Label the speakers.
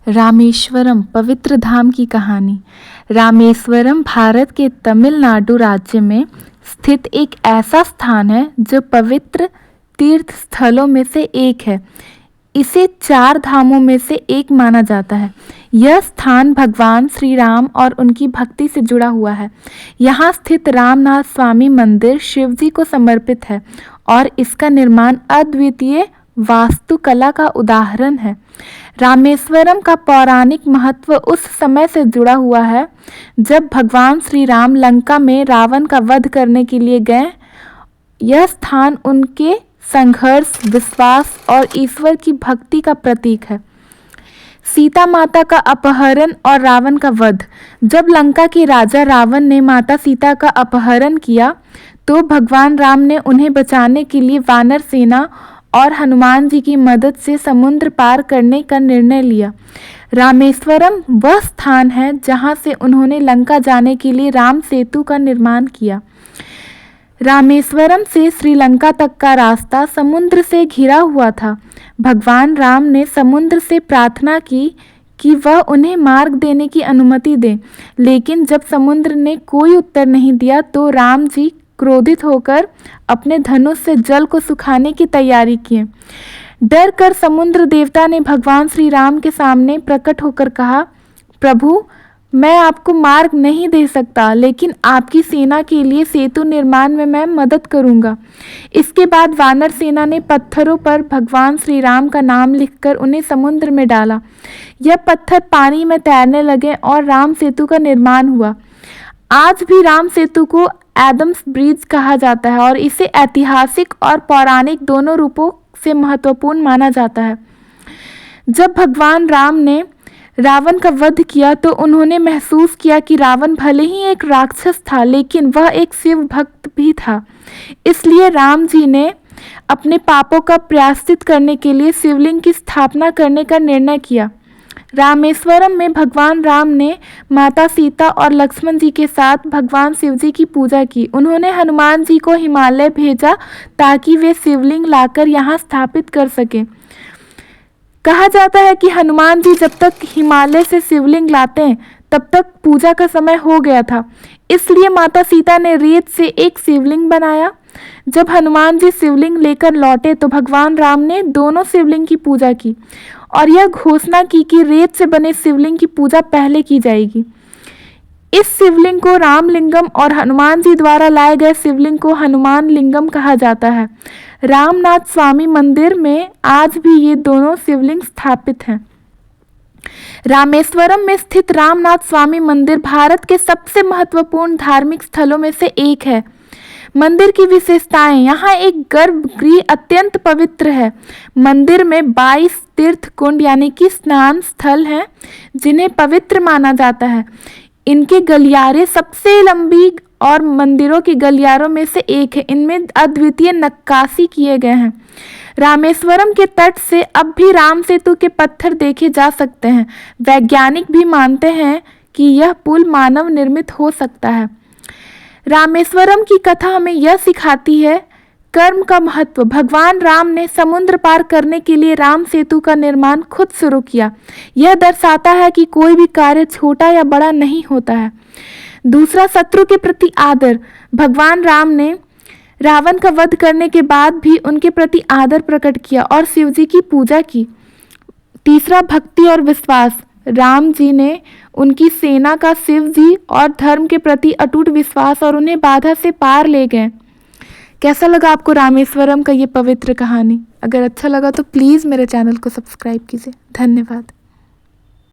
Speaker 1: रामेश्वरम पवित्र धाम की कहानी। रामेश्वरम भारत के तमिलनाडु राज्य में स्थित एक ऐसा स्थान है जो पवित्र तीर्थ स्थलों में से एक है। इसे 4 धामों में से एक माना जाता है। यह स्थान भगवान श्री राम और उनकी भक्ति से जुड़ा हुआ है। यहाँ स्थित रामनाथ स्वामी मंदिर शिवजी को समर्पित है और इसका निर्माण अद्वितीय वास्तुकला का उदाहरण है। रामेश्वरम का पौराणिक महत्व उस समय से जुड़ा हुआ है जब भगवान श्री राम लंका में रावण का वध करने के लिए गए। यह स्थान उनके संघर्ष, विश्वास और ईश्वर की भक्ति का प्रतीक है। सीता माता का अपहरण और रावण का वध। जब लंका के राजा रावण ने माता सीता का अपहरण किया तो भगवान राम ने उन्हें बचाने के लिए वानर सेना और हनुमान जी की मदद से समुद्र पार करने का निर्णय लिया। रामेश्वरम वह स्थान है जहां से उन्होंने लंका जाने के लिए राम सेतु का निर्माण किया। रामेश्वरम से श्रीलंका तक का रास्ता समुद्र से घिरा हुआ था। भगवान राम ने समुद्र से प्रार्थना की कि वह उन्हें मार्ग देने की अनुमति दे, लेकिन जब समुद्र ने कोई उत्तर नहीं दिया तो राम जी क्रोधित होकर अपने धनुष से जल को सुखाने की तैयारी किए। डर कर समुद्र देवता ने भगवान श्री राम के सामने प्रकट होकर कहा, प्रभु, मैं आपको मार्ग नहीं दे सकता, लेकिन आपकी सेना के लिए सेतु निर्माण में मैं मदद करूंगा। इसके बाद वानर सेना ने पत्थरों पर भगवान श्री राम का नाम लिखकर उन्हें समुद्र में डाला। यह पत्थर पानी में तैरने लगे और राम सेतु का निर्माण हुआ। आज भी राम सेतु को एडम्स ब्रिज कहा जाता है और इसे ऐतिहासिक और पौराणिक दोनों रूपों से महत्वपूर्ण माना जाता है। जब भगवान राम ने रावण का वध किया तो उन्होंने महसूस किया कि रावण भले ही एक राक्षस था, लेकिन वह एक शिव भक्त भी था। इसलिए राम जी ने अपने पापों का प्रायश्चित करने के लिए शिवलिंग की स्थापना करने का निर्णय किया। रामेश्वरम में भगवान राम ने माता सीता और लक्ष्मण जी के साथ भगवान शिव जी की पूजा की। उन्होंने हनुमान जी को हिमालय भेजा ताकि वे शिवलिंग लाकर यहाँ स्थापित कर सकें। कहा जाता है कि हनुमान जी जब तक हिमालय से शिवलिंग लाते हैं तब तक पूजा का समय हो गया था। इसलिए माता सीता ने रेत से एक शिवलिंग बनाया। जब हनुमान जी शिवलिंग लेकर लौटे तो भगवान राम ने दोनों शिवलिंग की पूजा की और यह घोषणा की कि रेत से बने शिवलिंग की पूजा पहले की जाएगी। इस शिवलिंग को रामलिंगम और हनुमान जी द्वारा लाए गए शिवलिंग को हनुमान लिंगम कहा जाता है। रामनाथ स्वामी मंदिर में आज भी ये दोनों शिवलिंग स्थापित हैं। रामेश्वरम में स्थित रामनाथ स्वामी मंदिर भारत के सबसे महत्वपूर्ण धार्मिक स्थलों में से एक है। मंदिर की विशेषताएं। यहाँ एक गर्भगृह अत्यंत पवित्र है। मंदिर में 22 तीर्थ कुंड यानी कि स्नान स्थल हैं जिन्हें पवित्र माना जाता है। इनके गलियारे सबसे लंबी और मंदिरों के गलियारों में से एक है। इनमें अद्वितीय नक्काशी किए गए हैं। रामेश्वरम के तट से अब भी राम सेतु के पत्थर देखे जा सकते हैं। वैज्ञानिक भी मानते हैं कि यह पुल मानव निर्मित हो सकता है। रामेश्वरम की कथा हमें यह सिखाती है कर्म का महत्व। भगवान राम ने समुद्र पार करने के लिए राम सेतु का निर्माण खुद शुरू किया। यह दर्शाता है कि कोई भी कार्य छोटा या बड़ा नहीं होता है। दूसरा, शत्रु के प्रति आदर। भगवान राम ने रावण का वध करने के बाद भी उनके प्रति आदर प्रकट किया और शिव जी की पूजा की। तीसरा, भक्ति और विश्वास। राम जी ने उनकी सेना का शिव जी और धर्म के प्रति अटूट विश्वास और उन्हें बाधा से पार ले गए। कैसा लगा आपको रामेश्वरम का ये पवित्र कहानी? अगर अच्छा लगा तो प्लीज़ मेरे चैनल को सब्सक्राइब कीजिए। धन्यवाद।